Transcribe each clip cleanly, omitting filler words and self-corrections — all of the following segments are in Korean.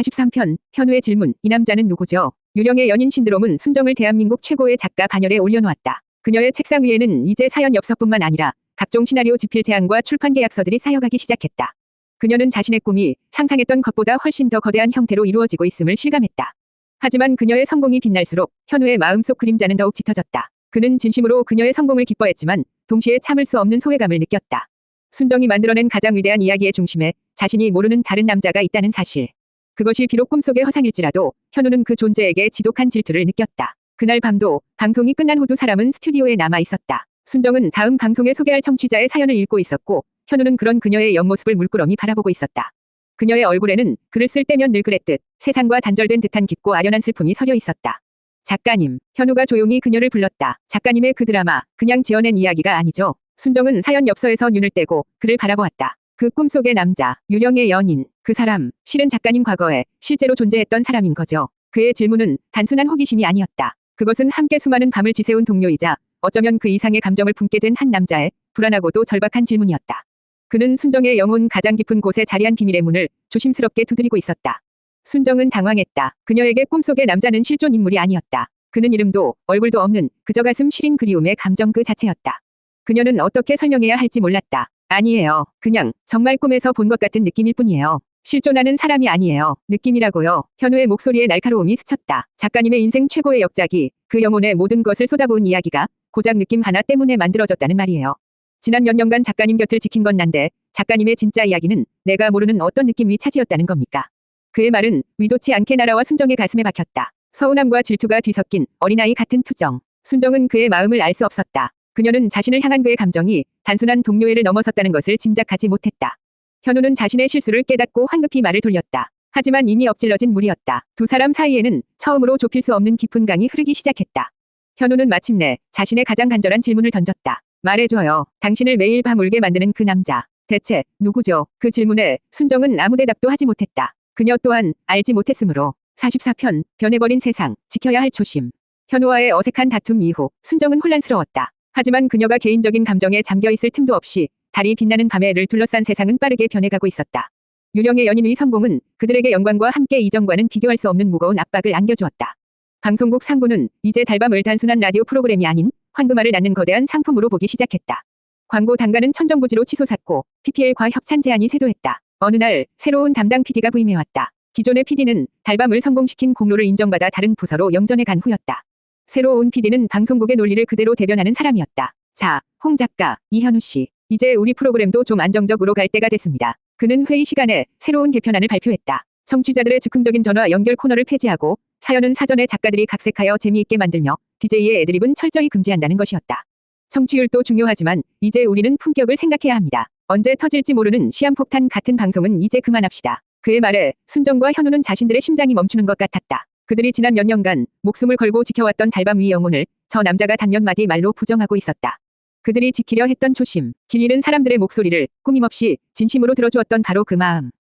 43편 현우의 질문. 이 남자는 누구죠? 유령의 연인 신드롬은 순정을 대한민국 최고의 작가 반열에 올려놓았다. 그녀의 책상 위에는 이제 사연 엽서뿐만 아니라 각종 시나리오 집필 제안과 출판 계약서들이 쌓여가기 시작했다. 그녀는 자신의 꿈이 상상했던 것보다 훨씬 더 거대한 형태로 이루어지고 있음을 실감했다. 하지만 그녀의 성공이 빛날수록 현우의 마음속 그림자는 더욱 짙어졌다. 그는 진심으로 그녀의 성공을 기뻐했지만 동시에 참을 수 없는 소외감을 느꼈다. 순정이 만들어낸 가장 위대한 이야기의 중심에 자신이 모르는 다른 남자가 있다는 사실. 그것이 비록 꿈속의 허상일지라도 현우는 그 존재에게 지독한 질투를 느꼈다. 그날 밤도 방송이 끝난 후 두 사람은 스튜디오에 남아 있었다. 순정은 다음 방송에 소개할 청취자의 사연을 읽고 있었고 현우는 그런 그녀의 옆모습을 물끄러미 바라보고 있었다. 그녀의 얼굴에는 글을 쓸 때면 늘 그랬듯 세상과 단절된 듯한 깊고 아련한 슬픔이 서려 있었다. 작가님. 현우가 조용히 그녀를 불렀다. 작가님의 그 드라마 그냥 지어낸 이야기가 아니죠. 순정은 사연 엽서에서 눈을 떼고 그를 바라보았다. 그 꿈속의 남자, 유령의 연인, 그 사람, 실은 작가님 과거에 실제로 존재했던 사람인 거죠. 그의 질문은 단순한 호기심이 아니었다. 그것은 함께 수많은 밤을 지새운 동료이자 어쩌면 그 이상의 감정을 품게 된 한 남자의 불안하고도 절박한 질문이었다. 그는 순정의 영혼 가장 깊은 곳에 자리한 비밀의 문을 조심스럽게 두드리고 있었다. 순정은 당황했다. 그녀에게 꿈속의 남자는 실존 인물이 아니었다. 그는 이름도 얼굴도 없는 그저 가슴 시린 그리움의 감정 그 자체였다. 그녀는 어떻게 설명해야 할지 몰랐다. 아니에요. 그냥 정말 꿈에서 본 것 같은 느낌일 뿐이에요. 실존하는 사람이 아니에요. 느낌이라고요. 현우의 목소리에 날카로움이 스쳤다. 작가님의 인생 최고의 역작이 그 영혼의 모든 것을 쏟아부은 이야기가 고작 느낌 하나 때문에 만들어졌다는 말이에요. 지난 몇 년간 작가님 곁을 지킨 건 난데 작가님의 진짜 이야기는 내가 모르는 어떤 느낌 위차지였다는 겁니까? 그의 말은 의도치 않게 날아와 순정의 가슴에 박혔다. 서운함과 질투가 뒤섞인 어린아이 같은 투정. 순정은 그의 마음을 알 수 없었다. 그녀는 자신을 향한 그의 감정이 단순한 동료애를 넘어섰다는 것을 짐작하지 못했다. 현우는 자신의 실수를 깨닫고 황급히 말을 돌렸다. 하지만 이미 엎질러진 물이었다. 두 사람 사이에는 처음으로 좁힐 수 없는 깊은 강이 흐르기 시작했다. 현우는 마침내 자신의 가장 간절한 질문을 던졌다. 말해줘요. 당신을 매일 밤 울게 만드는 그 남자. 대체 누구죠? 그 질문에 순정은 아무 대답도 하지 못했다. 그녀 또한 알지 못했으므로. 44편 변해버린 세상, 지켜야 할 초심. 현우와의 어색한 다툼 이후 순정은 혼란스러웠다. 하지만 그녀가 개인적인 감정에 잠겨있을 틈도 없이 달이 빛나는 밤에를 둘러싼 세상은 빠르게 변해가고 있었다. 유령의 연인의 성공은 그들에게 영광과 함께 이전과는 비교할 수 없는 무거운 압박을 안겨주었다. 방송국 상부는 이제 달밤을 단순한 라디오 프로그램이 아닌 황금알을 낳는 거대한 상품으로 보기 시작했다. 광고 단가는 천정부지로 치솟았고 PPL과 협찬 제안이 쇄도했다. 어느 날 새로운 담당 PD가 부임해왔다. 기존의 PD는 달밤을 성공시킨 공로를 인정받아 다른 부서로 영전해 간 후였다. 새로 온 PD는 방송국의 논리를 그대로 대변하는 사람이었다. 자, 홍 작가, 이현우 씨. 이제 우리 프로그램도 좀 안정적으로 갈 때가 됐습니다. 그는 회의 시간에 새로운 개편안을 발표했다. 청취자들의 즉흥적인 전화 연결 코너를 폐지하고 사연은 사전에 작가들이 각색하여 재미있게 만들며 DJ의 애드립은 철저히 금지한다는 것이었다. 청취율도 중요하지만 이제 우리는 품격을 생각해야 합니다. 언제 터질지 모르는 시한폭탄 같은 방송은 이제 그만합시다. 그의 말에 순정과 현우는 자신들의 심장이 멈추는 것 같았다. 그들이 지난 몇 년간 목숨을 걸고 지켜왔던 달밤 위 영혼을 저 남자가 단 몇 마디 말로 부정하고 있었다. 그들이 지키려 했던 초심, 길 잃은 사람들의 목소리를 꾸밈없이 진심으로 들어주었던 바로 그 마음.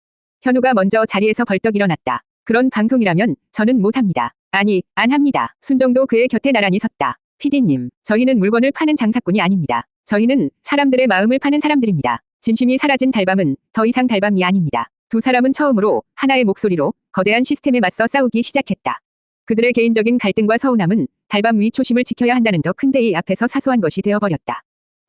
현우가 먼저 자리에서 벌떡 일어났다. 그런 방송이라면 저는 못합니다. 아니, 안 합니다. 순정도 그의 곁에 나란히 섰다. PD님, 저희는 물건을 파는 장사꾼이 아닙니다. 저희는 사람들의 마음을 파는 사람들입니다. 진심이 사라진 달밤은 더 이상 달밤이 아닙니다. 두 사람은 처음으로 하나의 목소리로 거대한 시스템에 맞서 싸우기 시작했다. 그들의 개인적인 갈등과 서운함은 달밤 위 초심을 지켜야 한다는 더 큰 대의 앞에서 사소한 것이 되어버렸다.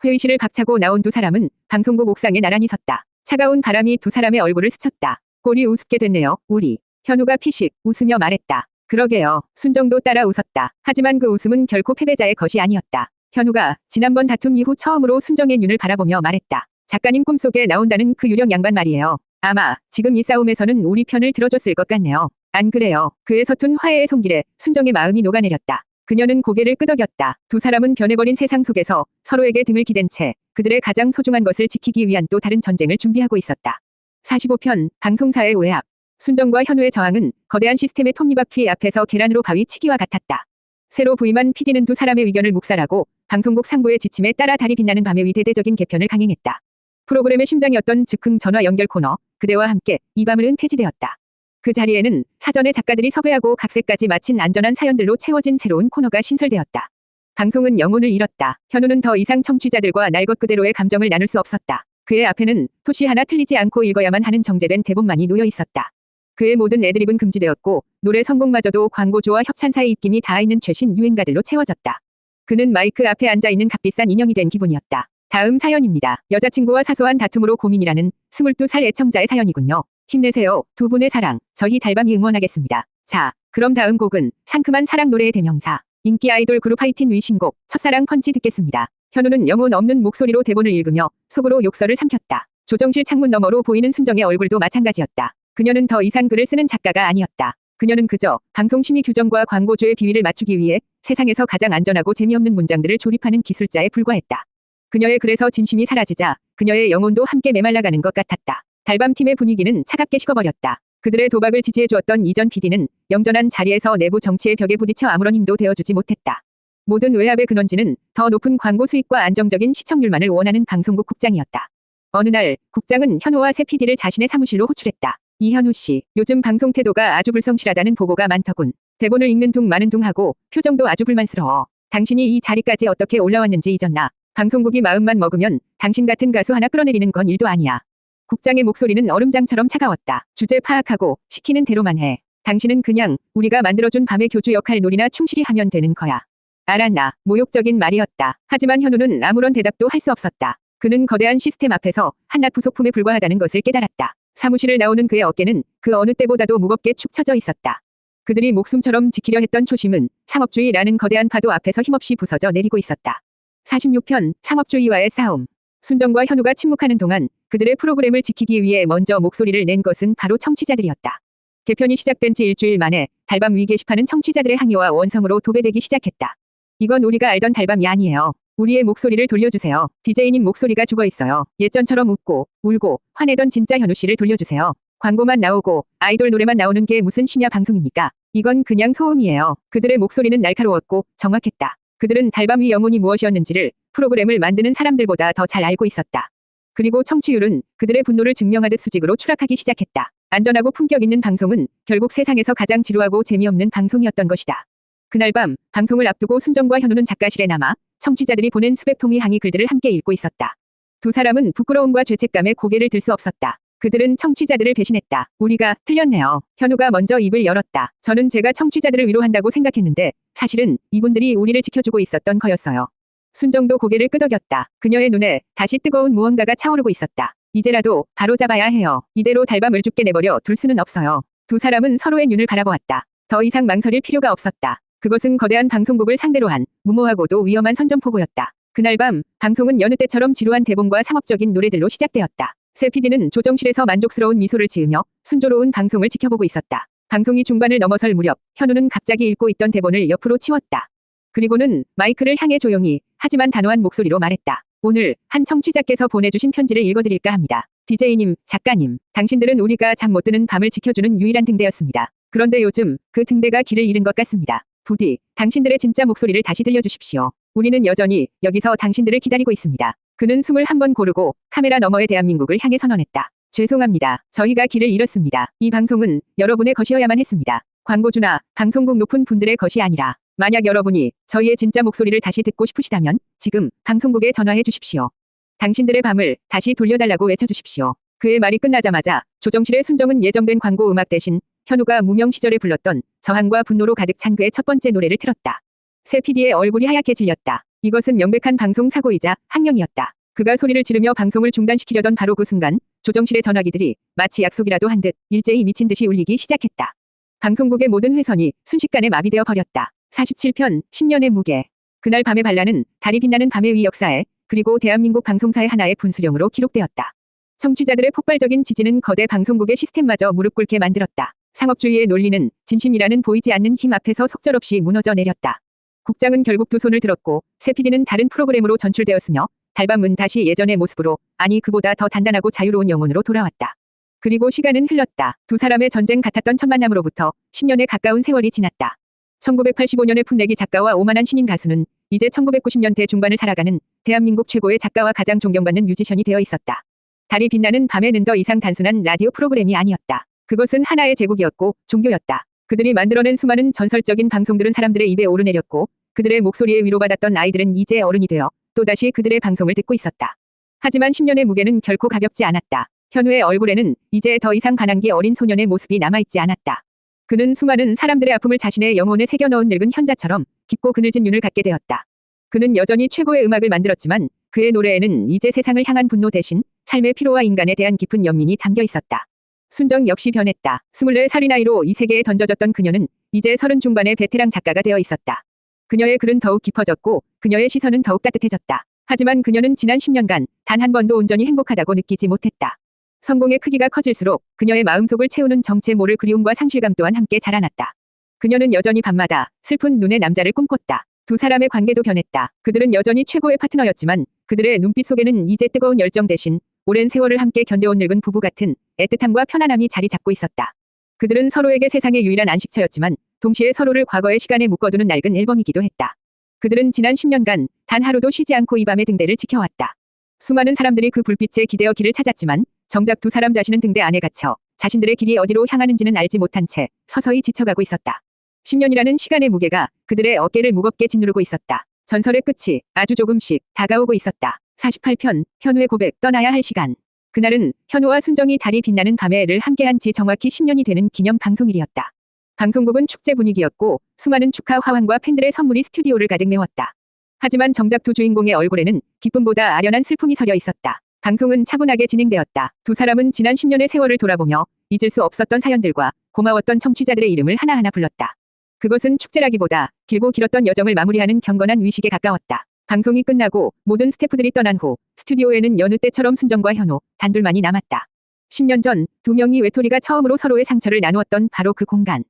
회의실을 박차고 나온 두 사람은 방송국 옥상에 나란히 섰다. 차가운 바람이 두 사람의 얼굴을 스쳤다. 꼴이 우습게 됐네요, 우리. 현우가 피식 웃으며 말했다. 그러게요. 순정도 따라 웃었다. 하지만 그 웃음은 결코 패배자의 것이 아니었다. 현우가 지난번 다툼 이후 처음으로 순정의 눈을 바라보며 말했다. 작가님 꿈속에 나온다는 그 유령 양반 말이에요. 아마 지금 이 싸움에서는 우리 편을 들어줬을 것 같네요. 안 그래요? 그의 서툰 화해의 손길에 순정의 마음이 녹아내렸다. 그녀는 고개를 끄덕였다. 두 사람은 변해버린 세상 속에서 서로에게 등을 기댄 채 그들의 가장 소중한 것을 지키기 위한 또 다른 전쟁을 준비하고 있었다. 45편 방송사의 오해압. 순정과 현우의 저항은 거대한 시스템의 톱니바퀴 앞에서 계란으로 바위 치기와 같았다. 새로 부임한 PD는 두 사람의 의견을 묵살하고 방송국 상부의 지침에 따라 달이 빛나는 밤의 위 대대적인 개편을 강행했다. 프로그램의 심장이었던 즉흥 전화 연결 코너 그대와 함께 이 밤을은 폐지되었다. 그 자리에는 사전에 작가들이 섭외하고 각색까지 마친 안전한 사연들로 채워진 새로운 코너가 신설되었다. 방송은 영혼을 잃었다. 현우는 더 이상 청취자들과 날 것 그대로의 감정을 나눌 수 없었다. 그의 앞에는 토시 하나 틀리지 않고 읽어야만 하는 정제된 대본만이 놓여 있었다. 그의 모든 애드립은 금지되었고 노래 성공마저도 광고주와 협찬사의 입김이 닿아있는 최신 유행가들로 채워졌다. 그는 마이크 앞에 앉아있는 값비싼 인형이 된 기분이었다. 다음 사연입니다. 여자친구와 사소한 다툼으로 고민이라는 22살 애청자의 사연이군요. 힘내세요. 두 분의 사랑. 저희 달밤이 응원하겠습니다. 자, 그럼 다음 곡은 상큼한 사랑 노래의 대명사. 인기 아이돌 그룹 하이틴의 신곡 첫사랑 펀치 듣겠습니다. 현우는 영혼 없는 목소리로 대본을 읽으며 속으로 욕설을 삼켰다. 조정실 창문 너머로 보이는 순정의 얼굴도 마찬가지였다. 그녀는 더 이상 글을 쓰는 작가가 아니었다. 그녀는 그저 방송심의 규정과 광고주의 비위를 맞추기 위해 세상에서 가장 안전하고 재미없는 문장들을 조립하는 기술자에 불과했다. 그녀의 글에서 진심이 사라지자 그녀의 영혼도 함께 메말라가는 것 같았다. 달밤팀의 분위기는 차갑게 식어버렸다. 그들의 도박을 지지해주었던 이전 PD는 영전한 자리에서 내부 정치의 벽에 부딪혀 아무런 힘도 되어주지 못했다. 모든 외압의 근원지는 더 높은 광고 수익과 안정적인 시청률만을 원하는 방송국 국장이었다. 어느 날 국장은 현우와 새 PD를 자신의 사무실로 호출했다. 이현우 씨, 요즘 방송 태도가 아주 불성실하다는 보고가 많더군. 대본을 읽는 둥 마는 둥 하고 표정도 아주 불만스러워. 당신이 이 자리까지 어떻게 올라왔는지 잊었나? 방송국이 마음만 먹으면 당신 같은 가수 하나 끌어내리는 건 일도 아니야. 국장의 목소리는 얼음장처럼 차가웠다. 주제 파악하고 시키는 대로만 해. 당신은 그냥 우리가 만들어준 밤의 교주 역할 놀이나 충실히 하면 되는 거야. 알았나? 모욕적인 말이었다. 하지만 현우는 아무런 대답도 할 수 없었다. 그는 거대한 시스템 앞에서 한낱 부속품에 불과하다는 것을 깨달았다. 사무실을 나오는 그의 어깨는 그 어느 때보다도 무겁게 축 처져 있었다. 그들이 목숨처럼 지키려 했던 초심은 상업주의라는 거대한 파도 앞에서 힘없이 부서져 내리고 있었다. 46편 상업주의와의 싸움. 순정과 현우가 침묵하는 동안 그들의 프로그램을 지키기 위해 먼저 목소리를 낸 것은 바로 청취자들이었다. 개편이 시작된 지 일주일 만에 달밤 위 게시판은 청취자들의 항의와 원성으로 도배되기 시작했다. 이건 우리가 알던 달밤이 아니에요. 우리의 목소리를 돌려주세요. DJ님 목소리가 죽어있어요. 예전처럼 웃고 울고 화내던 진짜 현우 씨를 돌려주세요. 광고만 나오고 아이돌 노래만 나오는 게 무슨 심야 방송입니까? 이건 그냥 소음이에요. 그들의 목소리는 날카로웠고 정확했다. 그들은 달밤 위 영혼이 무엇이었는지를 프로그램을 만드는 사람들보다 더 잘 알고 있었다. 그리고 청취율은 그들의 분노를 증명하듯 수직으로 추락하기 시작했다. 안전하고 품격 있는 방송은 결국 세상에서 가장 지루하고 재미없는 방송이었던 것이다. 그날 밤 방송을 앞두고 순정과 현우는 작가실에 남아 청취자들이 보낸 수백 통의 항의 글들을 함께 읽고 있었다. 두 사람은 부끄러움과 죄책감에 고개를 들 수 없었다. 그들은 청취자들을 배신했다. 우리가 틀렸네요. 현우가 먼저 입을 열었다. 저는 제가 청취자들을 위로한다고 생각했는데 사실은 이분들이 우리를 지켜주고 있었던 거였어요. 순정도 고개를 끄덕였다. 그녀의 눈에 다시 뜨거운 무언가가 차오르고 있었다. 이제라도 바로잡아야 해요. 이대로 달밤을 죽게 내버려 둘 수는 없어요. 두 사람은 서로의 눈을 바라보았다. 더 이상 망설일 필요가 없었다. 그것은 거대한 방송국을 상대로 한 무모하고도 위험한 선전포고였다. 그날 밤 방송은 여느 때처럼 지루한 대본과 상업적인 노래들로 시작되었다. 새 PD는 조정실에서 만족스러운 미소를 지으며 순조로운 방송을 지켜보고 있었다. 방송이 중반을 넘어설 무렵 현우는 갑자기 읽고 있던 대본을 옆으로 치웠다. 그리고는 마이크를 향해 조용히 하지만 단호한 목소리로 말했다. 오늘 한 청취자께서 보내주신 편지를 읽어드릴까 합니다. DJ님, 작가님, 당신들은 우리가 잠 못 드는 밤을 지켜주는 유일한 등대였습니다. 그런데 요즘 그 등대가 길을 잃은 것 같습니다. 부디 당신들의 진짜 목소리를 다시 들려주십시오. 우리는 여전히 여기서 당신들을 기다리고 있습니다. 그는 숨을 한번 고르고 카메라 너머의 대한민국을 향해 선언했다. 죄송합니다. 저희가 길을 잃었습니다. 이 방송은 여러분의 것이어야만 했습니다. 광고주나 방송국 높은 분들의 것이 아니라 만약 여러분이 저희의 진짜 목소리를 다시 듣고 싶으시다면 지금 방송국에 전화해 주십시오. 당신들의 밤을 다시 돌려달라고 외쳐주십시오. 그의 말이 끝나자마자 조정실의 순정은 예정된 광고 음악 대신 현우가 무명 시절에 불렀던 저항과 분노로 가득 찬 그의 첫 번째 노래를 틀었다. 새 PD의 얼굴이 하얗게 질렸다. 이것은 명백한 방송 사고이자 항명이었다. 그가 소리를 지르며 방송을 중단시키려던 바로 그 순간 조정실의 전화기들이 마치 약속이라도 한 듯 일제히 미친 듯이 울리기 시작했다. 방송국의 모든 회선이 순식간에 마비되어 버렸다. 47편 10년의 무게. 그날 밤의 반란은 달이 빛나는 밤의 위 역사에 그리고 대한민국 방송사의 하나의 분수령으로 기록되었다. 청취자들의 폭발적인 지지는 거대 방송국의 시스템마저 무릎 꿇게 만들었다. 상업주의의 논리는 진심이라는 보이지 않는 힘 앞에서 속절없이 무너져 내렸다. 국장은 결국 두 손을 들었고 새 PD는 다른 프로그램으로 전출되었으며 달밤은 다시 예전의 모습으로 아니 그보다 더 단단하고 자유로운 영혼으로 돌아왔다. 그리고 시간은 흘렀다. 두 사람의 전쟁 같았던 첫 만남으로부터 10년에 가까운 세월이 지났다. 1985년에 풋내기 작가와 오만한 신인 가수는 이제 1990년대 중반을 살아가는 대한민국 최고의 작가와 가장 존경받는 뮤지션이 되어 있었다. 달이 빛나는 밤에는 더 이상 단순한 라디오 프로그램이 아니었다. 그것은 하나의 제국이었고 종교였다. 그들이 만들어낸 수많은 전설적인 방송들은 사람들의 입에 오르내렸고 그들의 목소리에 위로받았던 아이들은 이제 어른이 되어 또다시 그들의 방송을 듣고 있었다. 하지만 10년의 무게는 결코 가볍지 않았다. 현우의 얼굴에는 이제 더 이상 반항기 어린 소년의 모습이 남아있지 않았다. 그는 수많은 사람들의 아픔을 자신의 영혼에 새겨넣은 늙은 현자처럼 깊고 그늘진 눈을 갖게 되었다. 그는 여전히 최고의 음악을 만들었지만 그의 노래에는 이제 세상을 향한 분노 대신 삶의 피로와 인간에 대한 깊은 연민이 담겨 있었다. 순정 역시 변했다. 24살의 나이로 이 세계에 던져졌던 그녀는 이제 30 중반의 베테랑 작가가 되어 있었다. 그녀의 글은 더욱 깊어졌고 그녀의 시선은 더욱 따뜻해졌다. 하지만 그녀는 지난 10년간 단 한 번도 온전히 행복하다고 느끼지 못했다. 성공의 크기가 커질수록 그녀의 마음속을 채우는 정체 모를 그리움과 상실감 또한 함께 자라났다. 그녀는 여전히 밤마다 슬픈 눈의 남자를 꿈꿨다. 두 사람의 관계도 변했다. 그들은 여전히 최고의 파트너였지만 그들의 눈빛 속에는 이제 뜨거운 열정 대신 오랜 세월을 함께 견뎌온 늙은 부부 같은 애틋함과 편안함이 자리 잡고 있었다. 그들은 서로에게 세상의 유일한 안식처였지만 동시에 서로를 과거의 시간에 묶어두는 낡은 앨범이기도 했다. 그들은 지난 10년간 단 하루도 쉬지 않고 이 밤의 등대를 지켜왔다. 수많은 사람들이 그 불빛에 기대어 길을 찾았지만 정작 두 사람 자신은 등대 안에 갇혀 자신들의 길이 어디로 향하는지는 알지 못한 채 서서히 지쳐가고 있었다. 10년이라는 시간의 무게가 그들의 어깨를 무겁게 짓누르고 있었다. 전설의 끝이 아주 조금씩 다가오고 있었다. 48편 현우의 고백 떠나야 할 시간. 그날은 현우와 순정이 달이 빛나는 밤의 애를 함께한 지 정확히 10년이 되는 기념 방송일이었다. 방송국은 축제 분위기였고 수많은 축하 화환과 팬들의 선물이 스튜디오를 가득 메웠다. 하지만 정작 두 주인공의 얼굴에는 기쁨보다 아련한 슬픔이 서려 있었다. 방송은 차분하게 진행되었다. 두 사람은 지난 10년의 세월을 돌아보며 잊을 수 없었던 사연들과 고마웠던 청취자들의 이름을 하나하나 불렀다. 그것은 축제라기보다 길고 길었던 여정을 마무리하는 경건한 의식에 가까웠다. 방송이 끝나고 모든 스태프들이 떠난 후 스튜디오에는 여느 때처럼 순정과 현우 단둘만이 남았다. 10년 전 두 명의 외톨이가 처음으로 서로의 상처를 나누었던 바로 그 공간.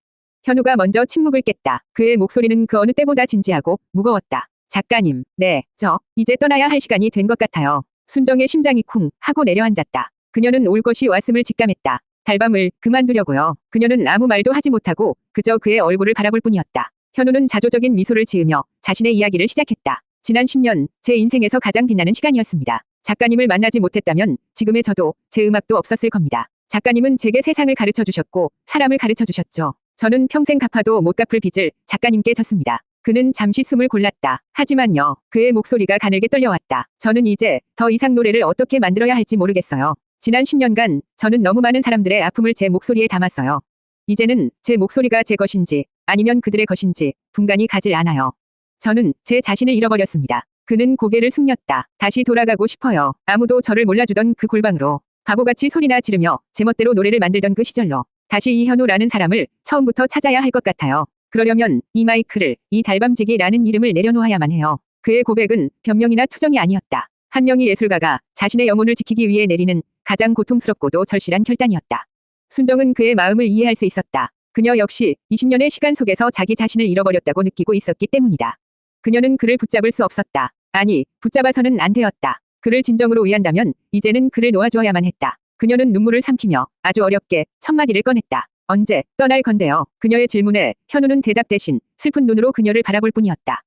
현우가 먼저 침묵을 깼다. 그의 목소리는 그 어느 때보다 진지하고 무거웠다. 작가님, 네, 이제 떠나야 할 시간이 된 것 같아요. 순정의 심장이 쿵 하고 내려앉았다. 그녀는 올 것이 왔음을 직감했다. 달밤을 그만두려고요. 그녀는 아무 말도 하지 못하고 그저 그의 얼굴을 바라볼 뿐이었다. 현우는 자조적인 미소를 지으며 자신의 이야기를 시작했다. 지난 10년 제 인생에서 가장 빛나는 시간이었습니다. 작가님을 만나지 못했다면 지금의 저도 제 음악도 없었을 겁니다. 작가님은 제게 세상을 가르쳐 주셨고 사람을 가르쳐 주셨죠. 저는 평생 갚아도 못 갚을 빚을 작가님께 졌습니다. 그는 잠시 숨을 골랐다. 하지만요. 그의 목소리가 가늘게 떨려왔다. 저는 이제 더 이상 노래를 어떻게 만들어야 할지 모르겠어요. 지난 10년간 저는 너무 많은 사람들의 아픔을 제 목소리에 담았어요. 이제는 제 목소리가 제 것인지 아니면 그들의 것인지 분간이 가질 않아요. 저는 제 자신을 잃어버렸습니다. 그는 고개를 숙였다. 다시 돌아가고 싶어요. 아무도 저를 몰라주던 그 골방으로 바보같이 소리나 지르며 제멋대로 노래를 만들던 그 시절로 다시 이 현우라는 사람을 처음부터 찾아야 할 것 같아요. 그러려면 이 마이크를 이 달밤지기라는 이름을 내려놓아야만 해요. 그의 고백은 변명이나 투정이 아니었다. 한 명의 예술가가 자신의 영혼을 지키기 위해 내리는 가장 고통스럽고도 절실한 결단이었다. 순정은 그의 마음을 이해할 수 있었다. 그녀 역시 20년의 시간 속에서 자기 자신을 잃어버렸다고 느끼고 있었기 때문이다. 그녀는 그를 붙잡을 수 없었다. 아니, 붙잡아서는 안 되었다. 그를 진정으로 위한다면 이제는 그를 놓아주어야만 했다. 그녀는 눈물을 삼키며 아주 어렵게 첫 마디를 꺼냈다. 언제 떠날 건데요? 그녀의 질문에 현우는 대답 대신 슬픈 눈으로 그녀를 바라볼 뿐이었다.